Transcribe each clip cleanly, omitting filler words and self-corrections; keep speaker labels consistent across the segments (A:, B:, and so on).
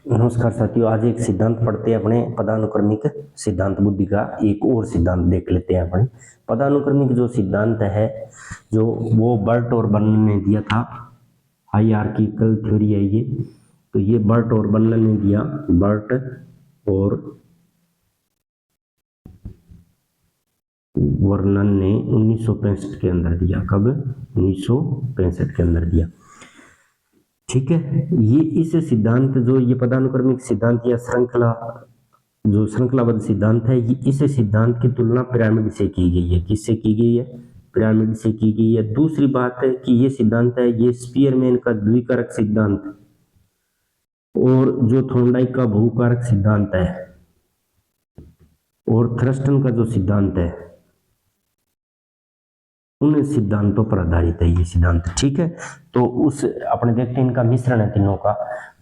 A: नमस्कार साथियों, आज एक सिद्धांत पढ़ते हैं अपने पदानुक्रमिक सिद्धांत बुद्धि का। एक और सिद्धांत देख लेते हैं अपने पदानुक्रमिक जो सिद्धांत है, जो वो बर्ट और बर्नन ने दिया था। हायरार्किकल थ्योरी है ये। तो ये बर्ट और बर्नन ने दिया। बर्ट और वर्नन ने 1965 के अंदर दिया। कब? 1965 के अंदर दिया। ठीक है। ये इस सिद्धांत जो ये पदानुक्रमिक सिद्धांत या श्रृंखला जो श्रृंखलाबद्ध सिद्धांत है, ये इस सिद्धांत की तुलना पिरामिड से की गई है। किससे की गई है? पिरामिड से की गई है। दूसरी बात है कि ये सिद्धांत है, ये स्पीयरमैन का द्विकारक सिद्धांत और जो थॉर्नडाइक का बहुकारक सिद्धांत है और थ्रस्टन का जो सिद्धांत है, उन सिद्धांतों पर आधारित है ये सिद्धांत। ठीक है। तो उस अपने देखते हैं इनका मिश्रण है तीनों का।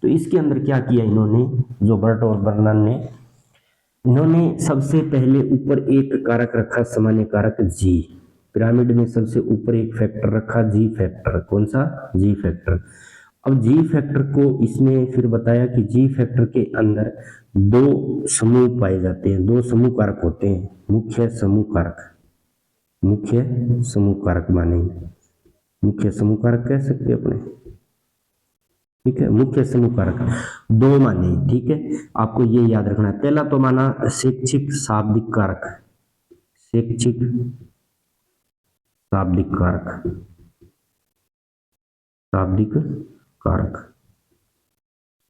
A: तो इसके अंदर क्या किया इन्होंने, जो बर्ट और बर्नन ने, इन्होंने सबसे पहले ऊपर एक कारक रखा, सामान्य कारक जी। पिरामिड में सबसे ऊपर एक फैक्टर रखा, जी फैक्टर। कौन सा? जी फैक्टर। अब जी फैक्टर को इसने फिर बताया कि जी फैक्टर के अंदर दो समूह पाए जाते हैं, दो समूह कारक होते हैं, मुख्य समूह कारक। मुख्य समूह कारक माने, मुख्य समूह कारक कह सकते हैं अपने। ठीक है। मुख्य समूह कारक दो माने। ठीक है। आपको ये याद रखना है। पहला तो माना शैक्षिक शाब्दिक कारक, शैक्षिक शाब्दिक कारक, शाब्दिक कारक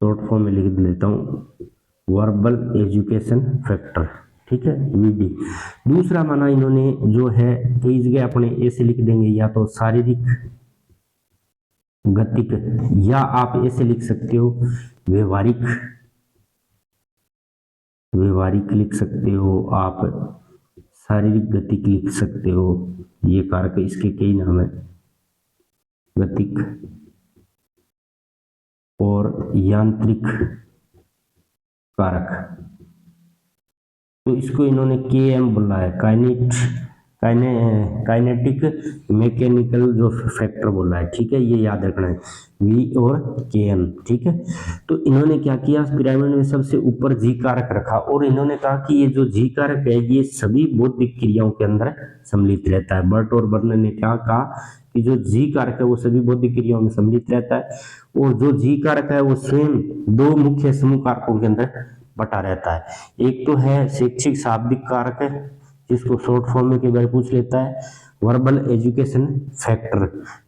A: शॉर्ट फॉर्म में लिख देता हूं, वर्बल एजुकेशन फैक्टर। ठीक है, वीडी। दूसरा माना इन्होंने जो है, कई जगह अपने ऐसे लिख देंगे, या तो शारीरिक गतिक, या आप ऐसे लिख सकते हो व्यवहारिक, व्यवहारिक लिख सकते हो आप, शारीरिक गतिक लिख सकते हो। ये कारक, इसके कई नाम है, गतिक और यांत्रिक कारक। तो इसको इन्होंने केएम बोला है, काइनेटिक मैकेनिकल जो फैक्टर बोला है। ठीक है, ये याद रखना है, वी और केएम। ठीक है। तो इन्होंने क्या किया, पिरामिड में सबसे ऊपर जी कारक रखा और इन्होंने कहा कि ये जो जी कारक है, ये सभी बौद्धिक क्रियाओं के अंदर सम्मिलित रहता है। बर्ट और बर्नन ने क्या कहा कि जो जी कारक है वो सभी बौद्धिक क्रियाओं में सम्मिलित रहता है, और जो जी कारक है वो स्वयं दो मुख्य समूह कारकों के अंदर बटा रहता है। एक तो है शैक्षिक शाब्दिक कारक है, जिसको शॉर्ट फॉर्म में कई बार पूछ लेता है, वर्बल एजुकेशन फैक्टर।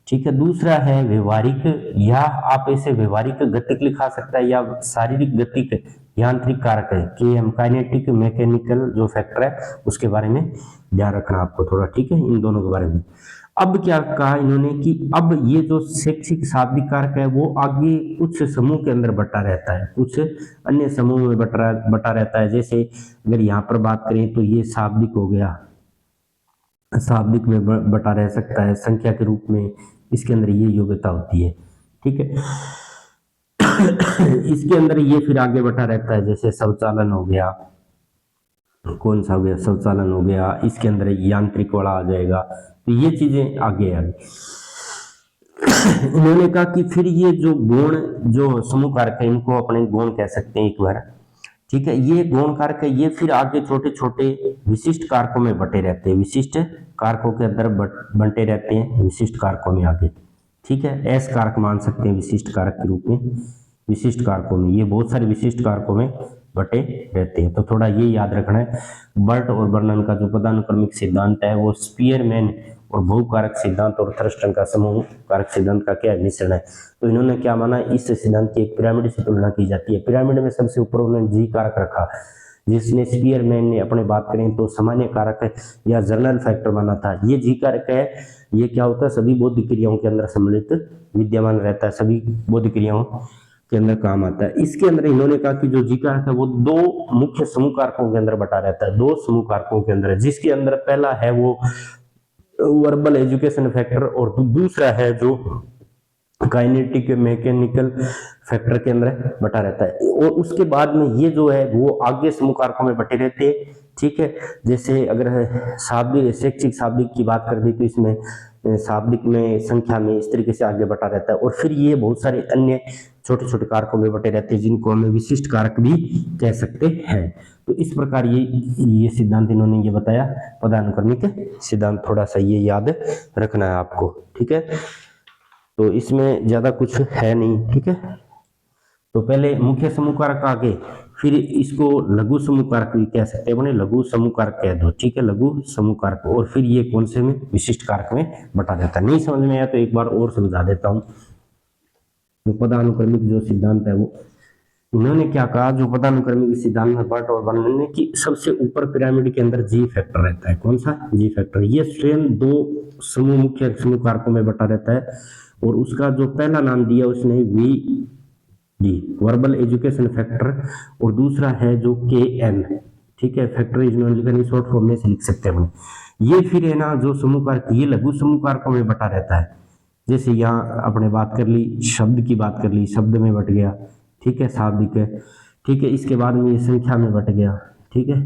A: ठीक है। दूसरा है व्यवहारिक, या आप इसे व्यवहारिक गतिक लिखा सकता है, या शारीरिक गतिक यांत्रिक कारक है, केएम, काइनेटिक मैकेनिकल जो फैक्टर है, उसके बारे में ध्यान रखना आपको थोड़ा। ठीक है, इन दोनों के बारे में। अब क्या कहा इन्होंने कि अब ये जो शैक्षिक शाब्दिक कारक है वो आगे कुछ समूह के अंदर बटा रहता है, कुछ अन्य समूह में बटा रहता है। जैसे अगर यहाँ पर बात करें तो ये शाब्दिक हो गया, शाब्दिक में बटा रह सकता है संख्या के रूप में, इसके अंदर ये योग्यता होती है। ठीक है। इसके अंदर ये फिर आगे बटा रहता है, जैसे शौचालन हो गया, कौन सा हो गया, शौचालन हो गया, इसके अंदर यांत्रिक वाला आ जाएगा। तो ये चीजें आगे आ गई। इन्होंने कहा कि फिर ये जो गुण, जो समूह कारक है, इनको अपने गुण कह सकते हैं एक बार। ठीक है। ये गुण कारक है, ये फिर आगे छोटे छोटे विशिष्ट कारकों में बटे रहते हैं, विशिष्ट कारकों के अंदर बंटे रहते हैं, विशिष्ट कारकों में आगे। ठीक है। एस कारक मान सकते हैं विशिष्ट कारक के रूप में, विशिष्ट कारकों में, ये बहुत सारे विशिष्ट कारकों में बटे रहते हैं। तो थोड़ा ये याद रखना है, बर्ट और बर्नन का जो पदानुक्रमिक सिद्धांत है वो स्पीयरमैन और बहुकारक सिद्धांत और थ्रस्टन का समूह कारक सिद्धांत का क्या मिश्रण है। तो इन्होंने क्या माना, इस सिद्धांत की एक पिरामिड से तुलना की जाती है। पिरामिड में सबसे ऊपर उन्होंने जी कारक रखा, जिसने स्पीयरमैन ने अपने बात करें तो सामान्य कारक या जर्नल फैक्टर माना था। ये जी कारक है, ये क्या होता है, सभी बौद्धिक क्रियाओं के अंदर सम्मिलित विद्यमान रहता है, सभी बौद्धिक क्रियाओं के अंदर काम आता है। इसके अंदर इन्होंने कहा कि जो जी कारक है वो दो मुख्य समूह कारकों के अंदर बटा रहता है, दो समूह कारकों के अंदर, जिसके अंदर पहला है वो वर्बल एजुकेशन फैक्टर और दूसरा है जो काइनेटिक मैकेनिकल फैक्टर के अंदर बटा रहता है। और उसके बाद में ये जो है वो आगे समूह कारकों में बटे रहते हैं। ठीक है। जैसे अगर शाब्दिक शैक्षिक शाब्दिक की बात कर दी तो इसमें शाब्दिक में संख्या में इस तरीके से आगे बटा रहता है। और फिर ये बहुत सारे अन्य छोटे छोटे कारकों में बटे रहते हैं जिनको हमें विशिष्ट कारक भी कह सकते हैं। तो इस प्रकार ये सिद्धांत इन्होंने ये बताया, पदानुक्रमिक सिद्धांत। थोड़ा सा ये याद रखना है आपको, ठीक है। तो इसमें ज्यादा कुछ है नहीं, ठीक है। तो पहले मुख्य समूह कारक आगे, फिर इसको लघु समूह कारक भी कह सकते हैं, लघु समूह कारक कह दो, ठीक है, लघु समूह कारक। और फिर ये कौन से में, विशिष्ट कारक में बटा जाता है। नहीं समझ में आया तो एक बार और समझा देता हूं। जो पदानुक्रमिक जो सिद्धांत है वो उन्होंने क्या कहा, जो पदानुक्रमिक सिद्धांत में बट और वर्णन है कि सबसे ऊपर पिरामिड के अंदर जी फैक्टर रहता है। कौन सा? जी फैक्टर। ये स्वयं दो समूह मुख्य समूह कारकों में बटा रहता है और उसका जो पहला नाम दिया उसने V D, verbal education factor, और दूसरा है जो के एन, ठीक है, फैक्टर इज नॉन लिखा नहीं, शॉर्ट फॉर्म में से लिख सकते हैं। ये फिर है ना जो समूह कारक, ये लघु समूह कारकों में बटा रहता है। जैसे यहाँ अपने बात कर ली, शब्द की बात कर ली, शब्द में बट गया, ठीक है, शाब्दिक है, ठीक है। इसके बाद में ये संख्या में बट गया, ठीक है,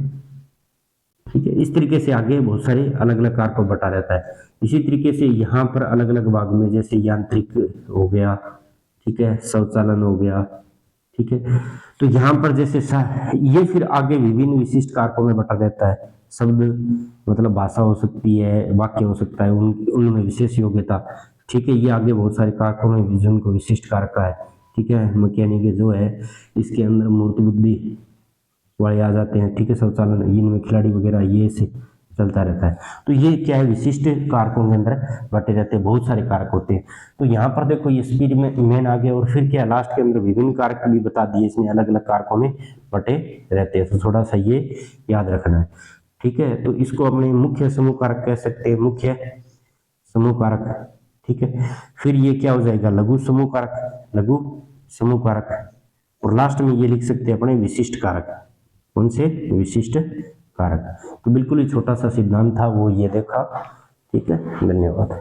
A: ठीक है। इस तरीके से आगे बहुत सारे अलग अलग कारकों बटा रहता है। इसी तरीके से यहाँ पर अलग अलग भाग में, जैसे यांत्रिक हो गया, ठीक है, शौचालन हो गया, ठीक है। तो यहाँ पर जैसे ये फिर आगे विभिन्न विशिष्ट कारकों में बटा रहता है। शब्द मतलब भाषा हो सकती है, वाक्य हो सकता है, उनमें विशेष योग्यता, ठीक है। ये आगे बहुत सारे कारकों में जिनको विशिष्ट कारक है, ठीक है। मैकेनिक जो है इसके अंदर मूर्त बुद्धि वाले आ जाते हैं, ठीक है, शौचालन, इनमें खिलाड़ी वगैरह, ये से चलता रहता है। तो ये क्या है, विशिष्ट कारकों के अंदर बटे रहते हैं, बहुत सारे कारक होते हैं। तो यहाँ पर देखो ये स्पीड में मेन आ गया, और फिर क्या लास्ट के अंदर विभिन्न कारक भी बता दिए इसमें, अलग अलग कारकों में बटे रहते हैं। तो थोड़ा सा ये याद रखना है, ठीक है। तो इसको अपने मुख्य समूह कारक कह सकते हैं, मुख्य समूह कारक, ठीक है। फिर ये क्या हो जाएगा, लघु समूह कारक, लघु समूह कारक, और लास्ट में ये लिख सकते हैं अपने विशिष्ट कारक। कौन से? विशिष्ट कारक। तो बिल्कुल ही छोटा सा सिद्धांत था वो ये देखा, ठीक है। धन्यवाद।